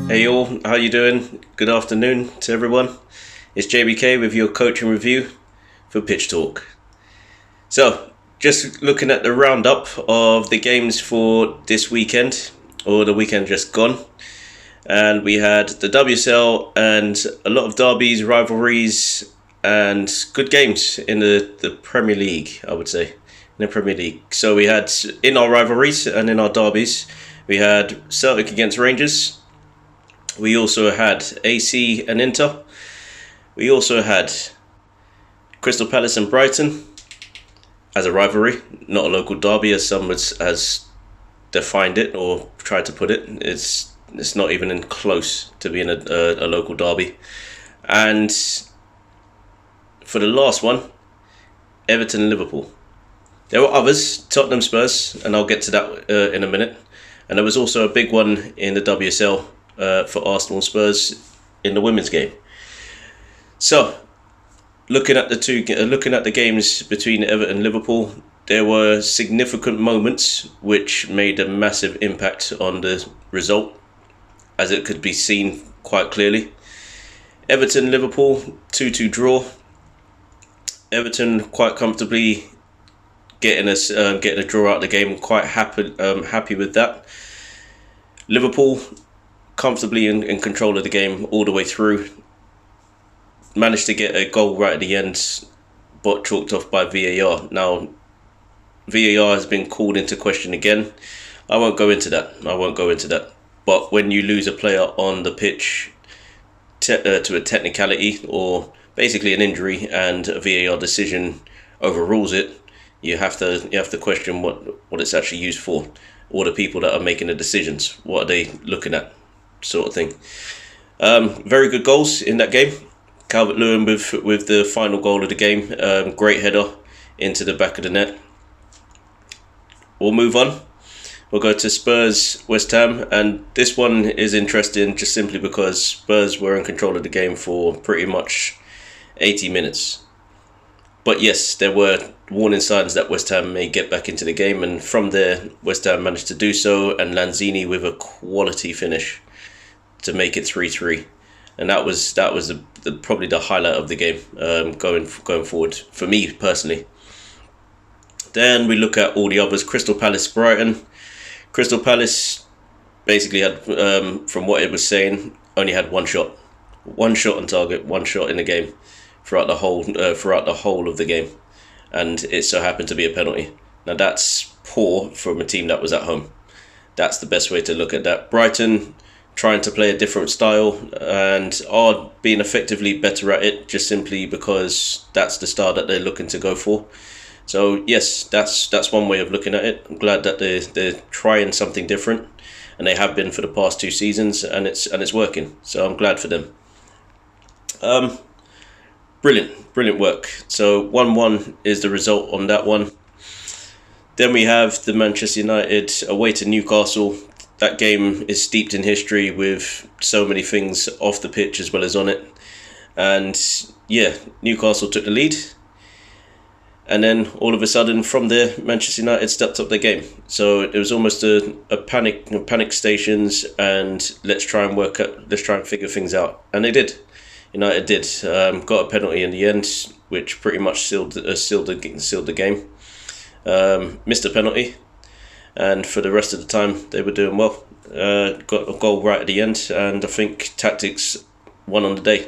Hey all, how you doing? Good afternoon to everyone. It's JBK with your coaching review for Pitch Talk. So, just looking at the roundup of the games for this weekend, or the weekend just gone. And we had the WSL and a lot of derbies, rivalries, and good games in the Premier League, I would say. In the Premier League. So we had, in our rivalries and in our derbies, we had Celtic against Rangers. We also had AC and Inter. We also had Crystal Palace and Brighton as a rivalry, not a local derby as some has defined it or tried to put it. It's not even in close to being a local derby. And for the last one, Everton and Liverpool. There were others, Tottenham Spurs, and I'll get to that in a minute. And there was also a big one in the WSL for Arsenal and Spurs in the women's game. So, looking at the games between Everton and Liverpool, there were significant moments which made a massive impact on the result, as it could be seen quite clearly. Everton Liverpool 2-2 draw. Everton quite comfortably getting a draw out of the game. Quite happy with that. Liverpool comfortably in control of the game all the way through. Managed to get a goal right at the end, but chalked off by VAR. Now, VAR has been called into question again. I won't go into that. But when you lose a player on the pitch to a technicality or basically an injury, and a VAR decision overrules it, you have to question what it's actually used for, or the people that are making the decisions. What are they looking at, sort of thing. Very good goals in that game. Calvert-Lewin with the final goal of the game. Great header into the back of the net. We'll move on. We'll go to Spurs West Ham, and this one is interesting just simply because Spurs were in control of the game for pretty much 80 minutes. But yes, there were warning signs that West Ham may get back into the game, and from there West Ham managed to do so, and Lanzini with a quality finish to make it 3-3. And that was probably the highlight of the game going forward for me personally. Then we look at all the others. Crystal Palace Brighton. Crystal Palace basically had, from what it was saying, only had one shot on target, one shot in the game throughout the whole of the game, and it so happened to be a penalty. Now that's poor from a team that was at home. That's the best way to look at that. Brighton trying to play a different style and are being effectively better at it, just simply because that's the style that they're looking to go for. So yes, that's one way of looking at it. I'm glad that they're trying something different, and they have been for the past 2 seasons, and it's working. So I'm glad for them. Brilliant work. So 1-1 is the result on that one. Then we have the Manchester United away to Newcastle. That game is steeped in history with so many things off the pitch as well as on it. And yeah, Newcastle took the lead. And then all of a sudden from there, Manchester United stepped up their game. So it was almost a panic stations, and let's try and figure things out. And they did. United did. Got a penalty in the end, which pretty much sealed the game. Missed a penalty, and for the rest of the time they were doing well. Got a goal right at the end, and I think tactics won on the day,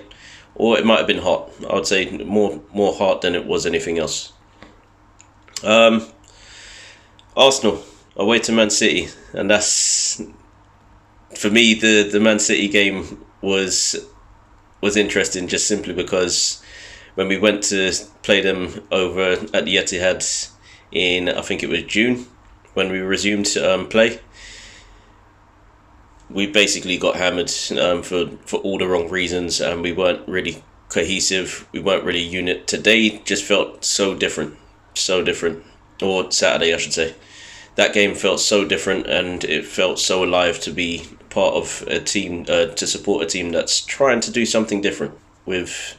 or it might have been heart. I would say more heart than it was anything else. Arsenal away to Man City, and that's, for me, the Man City game was interesting just simply because when we went to play them over at the Etihad in, I think it was June, when we resumed play, we basically got hammered for all the wrong reasons, and we weren't really cohesive, we weren't really unit. Today just felt so different, or Saturday I should say. That game felt so different, and it felt so alive to be part of a team, to support a team that's trying to do something different with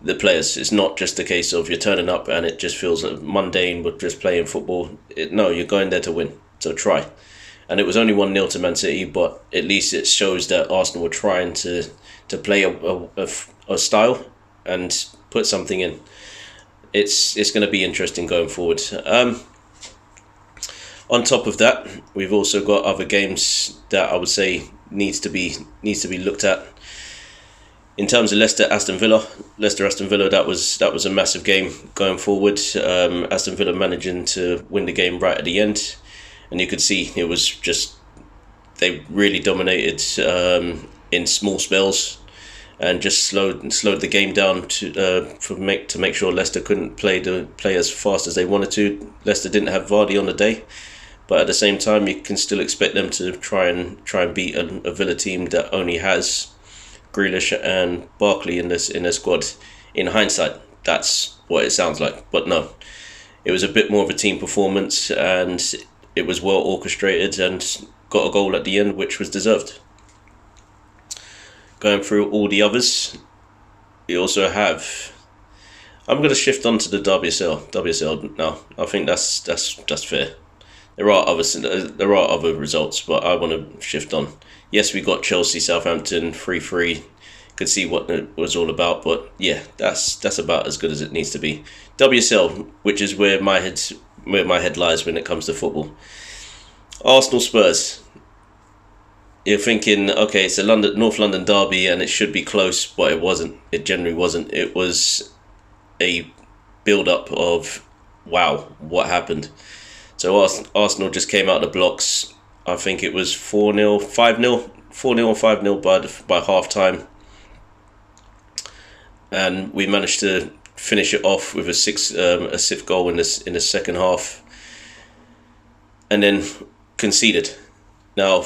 the players. It's not just a case of you're turning up and it just feels mundane with just playing football. No, you're going there to win, so try. and it was only 1-0 to Man City, but at least it shows that Arsenal were trying to play a style and put something in. It's going to be interesting going forward. On top of that, we've also got other games that I would say needs to be looked at. In terms of Leicester Aston Villa, that was a massive game going forward. Aston Villa managing to win the game right at the end, and you could see it was just they really dominated in small spells, and just slowed the game down to make sure Leicester couldn't play as fast as they wanted to. Leicester didn't have Vardy on the day, but at the same time, you can still expect them to try and beat a Villa team that only has Grealish and Barkley in their squad. In hindsight, that's what it sounds like, but no, it was a bit more of a team performance, and it was well orchestrated and got a goal at the end, which was deserved. Going through all the others, we also have. I'm going to shift on to the WSL now. I think that's fair. There are other results, but I want to shift on. Yes, we got Chelsea, Southampton 3-3. Could see what it was all about, but yeah, that's about as good as it needs to be. WSL, which is where my head lies when it comes to football. Arsenal Spurs. You're thinking, okay, it's a North London derby and it should be close, but it wasn't. It generally wasn't. It was a build-up of, wow, what happened? So Arsenal just came out of the blocks. I think it was 4-0, 5-0, 4-0 or 5-0 by half-time. And we managed to finish it off with a sixth goal in the second half. And then conceded. Now,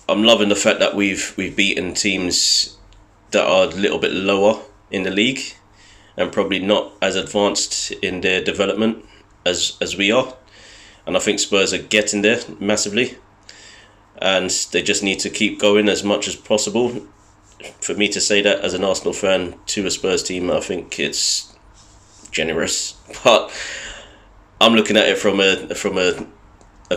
I'm loving the fact that we've beaten teams that are a little bit lower in the league and probably not as advanced in their development as we are. And I think Spurs are getting there massively, and they just need to keep going as much as possible. For me to say that as an Arsenal fan to a Spurs team, I think it's generous, but I'm looking at it from a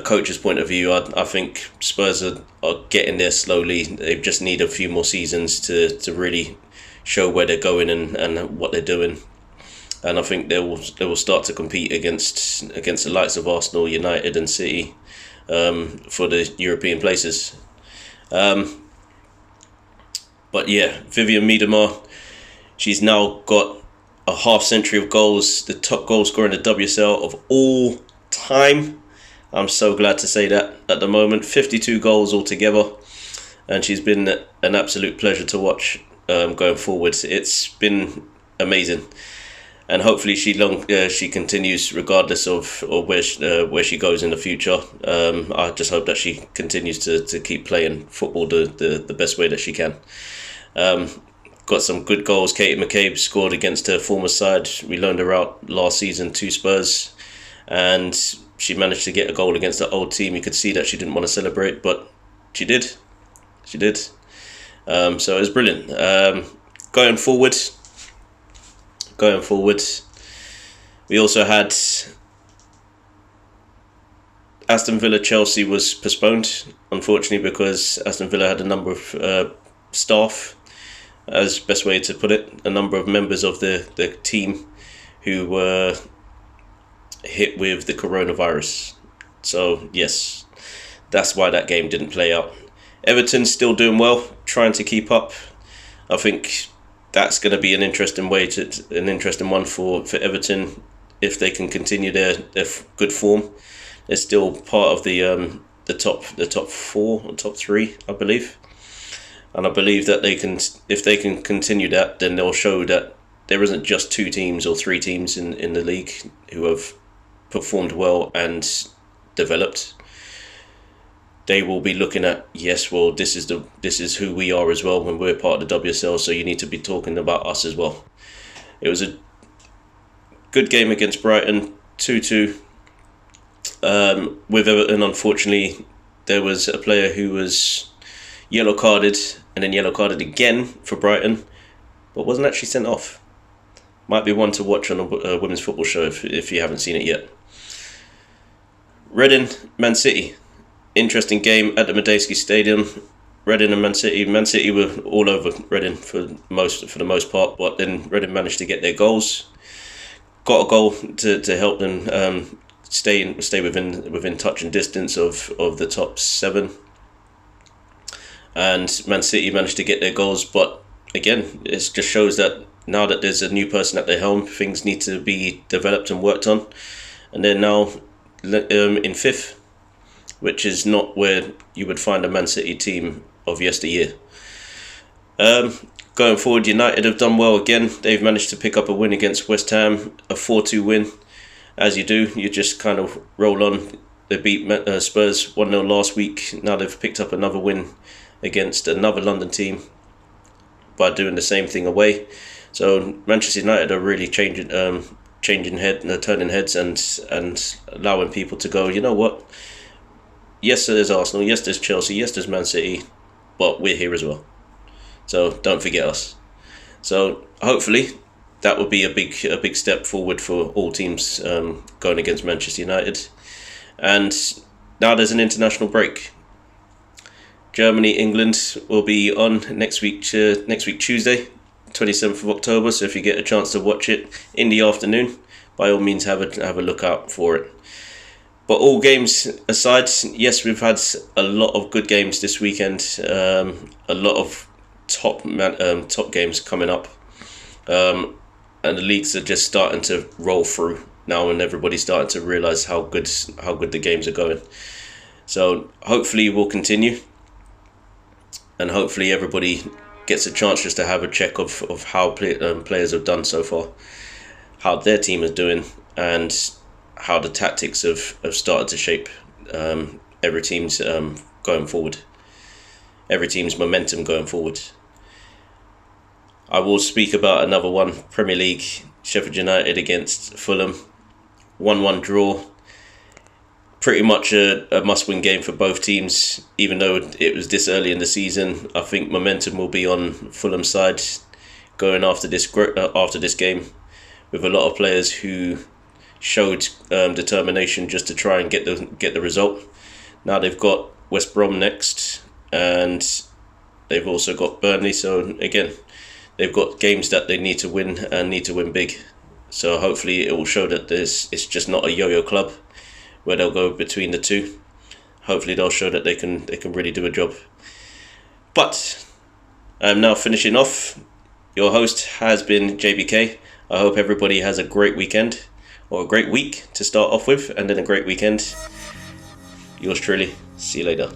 coach's point of view. I think Spurs are getting there slowly. They just need a few more seasons to really show where they're going and what they're doing. And I think they will start to compete against the likes of Arsenal, United and City for the European places. But yeah, Vivian Miedema, she's now got a half century of goals, the top goal scorer in the WSL of all time. I'm so glad to say that at the moment. 52 goals altogether, and she's been an absolute pleasure to watch going forward. It's been amazing, and hopefully she continues regardless of where she goes in the future. I just hope that she continues to keep playing football the best way that she can. Got some good goals. Katie Mccabe scored against her former side. We loaned her out last season to Spurs, and she managed to get a goal against the old team. You could see that she didn't want to celebrate, but she did. She did. So it was brilliant. Going forward, we also had Aston Villa Chelsea was postponed, unfortunately, because Aston Villa had a number of staff, as best way to put it, a number of members of the team who were hit with the coronavirus. So yes, that's why that game didn't play out. Everton's still doing well, trying to keep up. I think that's going to be an interesting one for Everton if they can continue their good form. They're still part of the top 4 or top 3, I believe. And I believe that if they can continue that, then they'll show that there isn't just 2 teams or 3 teams in the league who have performed well and developed. They will be looking at, yes, well, this is who we are as well when we're part of the WSL, so you need to be talking about us as well. It was a good game against Brighton, 2-2. With Everton, unfortunately, there was a player who was yellow carded and then yellow carded again for Brighton, but wasn't actually sent off. Might be one to watch on a women's football show if you haven't seen it yet. Reading, Man City. interesting game at the Medeski Stadium. Reading and Man City. Man City were all over Reading for the most part, but then Reading managed to get their goals. Got a goal to help them stay within touch and distance of the top 7. And Man City managed to get their goals, but again, it just shows that now that there's a new person at the helm, things need to be developed and worked on. And they're now in 5th, which is not where you would find a Man City team of yesteryear. Going forward, United have done well again. They've managed to pick up a win against West Ham, a 4-2 win. As you do, you just kind of roll on. They beat Spurs 1-0 last week. Now they've picked up another win against another London team by doing the same thing away. So Manchester United are really turning heads and allowing people to go, you know what? Yes, there's Arsenal. Yes, there's Chelsea. Yes, there's Man City. But we're here as well. So don't forget us. So hopefully that will be a big step forward for all teams going against Manchester United. And now there's an international break. Germany, England will be on next week Tuesday, 27th of October. So if you get a chance to watch it in the afternoon, by all means have a look out for it. But all games aside, yes, we've had a lot of good games this weekend. A lot of top games coming up, and the leagues are just starting to roll through now, and everybody's starting to realise how good the games are going. So hopefully we'll continue, and hopefully everybody gets a chance just to have a check of how players have done so far, how their team is doing, and how the tactics have started to shape every team's going forward, every team's momentum going forward. I will speak about another one, Premier League, Sheffield United against Fulham, 1-1 draw. Pretty much a must-win game for both teams, even though it was this early in the season. I think momentum will be on Fulham's side going after this game, with a lot of players who showed determination just to try and get the result. Now they've got West Brom next, and they've also got Burnley. So again, they've got games that they need to win and need to win big. So hopefully it will show that it's just not a yo-yo club where they'll go between the two. Hopefully they'll show that they can really do a job. But I'm now finishing off. Your host has been JBK. I hope everybody has a great weekend, or a great week to start off with, and then a great weekend. Yours truly. See you later.